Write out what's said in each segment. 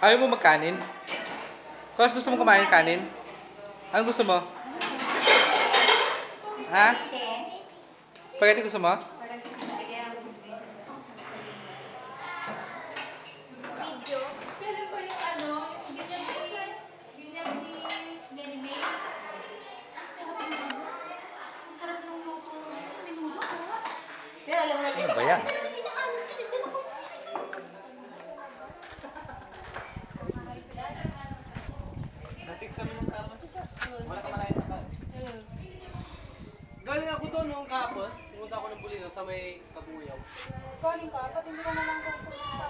Ayaw mo magkanin? Kasi gusto mo kumain kanin? Ano gusto mo? Ha? Spaghetti gusto mo? Kailan ba yung ano, yung binyag ni Mary? Ang sarap ng ano. Ang sarap ng luto. Minudo, sarap. Pero alam mo na, Ano ba yan? Natik sa mga kamas ka. Wala ka malayan sa kamas. Galing ako doon nung kahapon. Pumunta ako ng Bulino sa may Kabuyaw. Galing ka, pati hindi ka na lang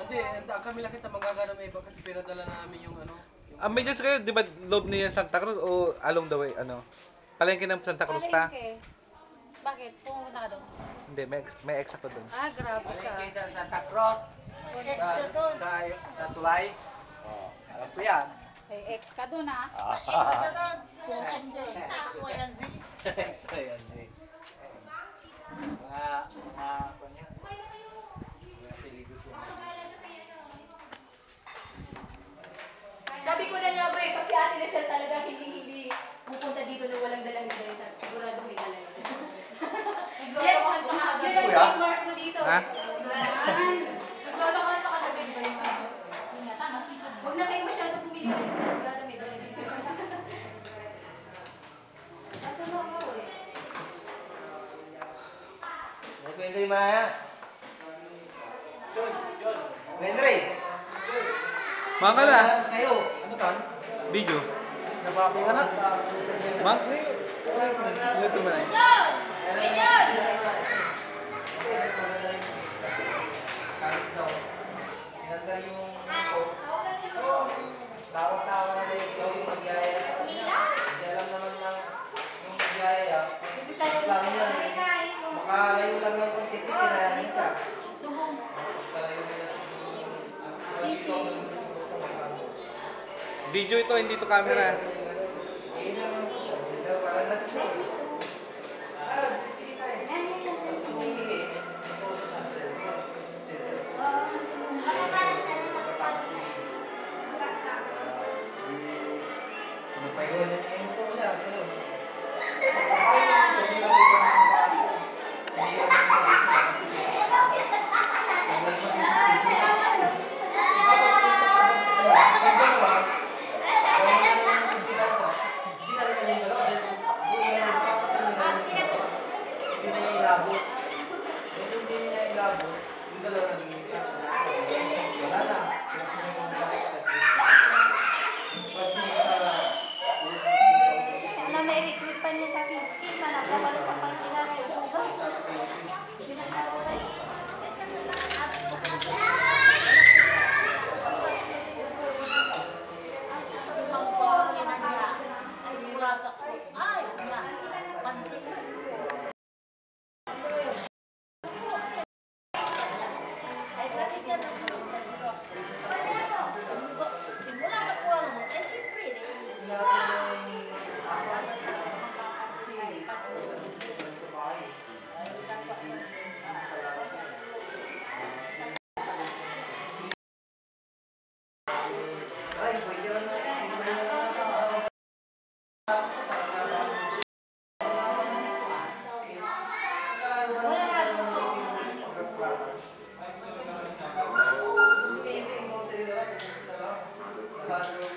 Hindi, kami lang kita magagana may iba kasi pinadala namin yung ano. Ah, may dyan kayo, di ba loob niya Santa Cruz o along the way, ano? Palengke ng Santa Cruz pa? Bakit? Pumunta ka doon? Hindi, may ex ako doon. Ah, grabe ka. Sa Santa Cruz, sa Tulay. Oh, alam ko yan. May ex ka doon, ha? So, yan eh. Mga kanya. Mga siligod yung Sabi ko na nga ba eh, pag si Ate Lizelle talaga hindi pupunta dito na walang dalang dala. Sigurado may dala. Yan ang trademark mo dito. Ha? Naglolokohan pa kagabi ba yung ano? Yun nga, tama, sipag. Huwag na kayo masyado pumili ng isda. Sigurado may dala dito. Ito na ako eh. May kwento yung Maya. Henry, Mga ka na. malakas kayo. Ano tan? Video. Napapi ka na? Mga? Luto mo na. Pinagdala yung tawa-tawa na yung magyaya. Hindi alam naman lang yung magyaya. Lang yan. Makalayo lang ng konti. Tirayan siya. Makalayo nila sa Video ito, hindi ito camera. parang nasa Pinagpahiwan niya yung ito niya. Ano, may recruit pa niya sa Philippines. Nakawala sa pangsigara yung ubas.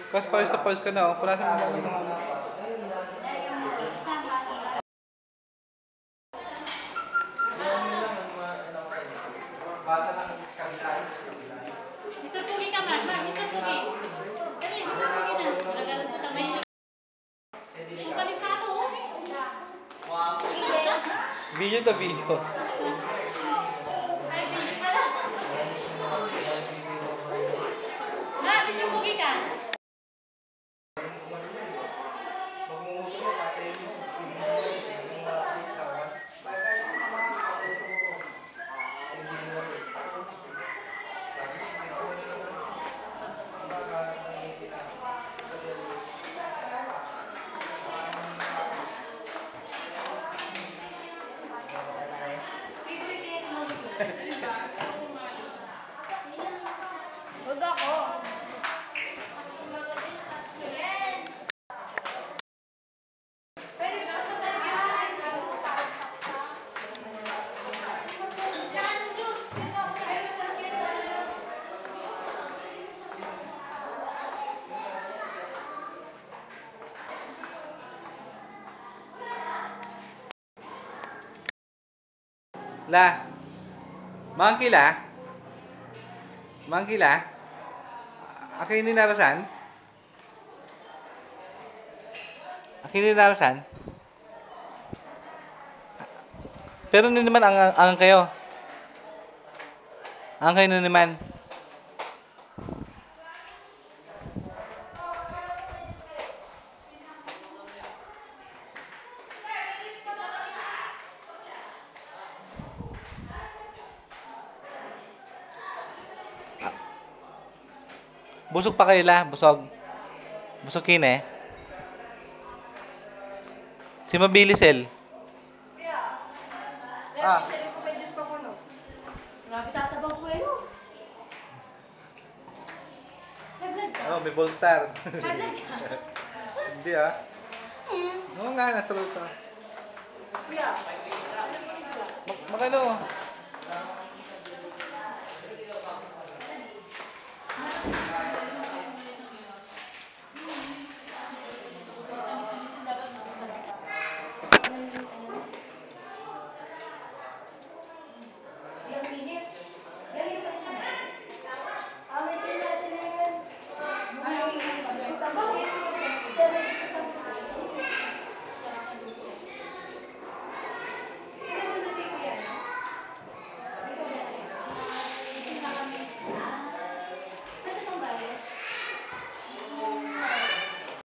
Kasi pawis ka na, oh. Punasan mo mga mga. Mr. Pugi ka, Mr. Pugi. Dali, Mr. Pugi na. Nagalan ko tamay na. Ang palipado, oh. Video to video. Ay, hindi pala. Ma, Mr. Pugi ka. La. Mangkila. Mangkila. Akin ni narasan? Akin ni narasan? Pero ni naman ang kayo. Ang kayo na naman. Busog pa kayo la, busog. Busog kine. Si Mabilisel. Ah. Grabe tatabang ko eh, no? High blood ka? Oh, may Volstar. High blood ka? Hindi ah. Oo nga, natural ka. Kuya. Magano?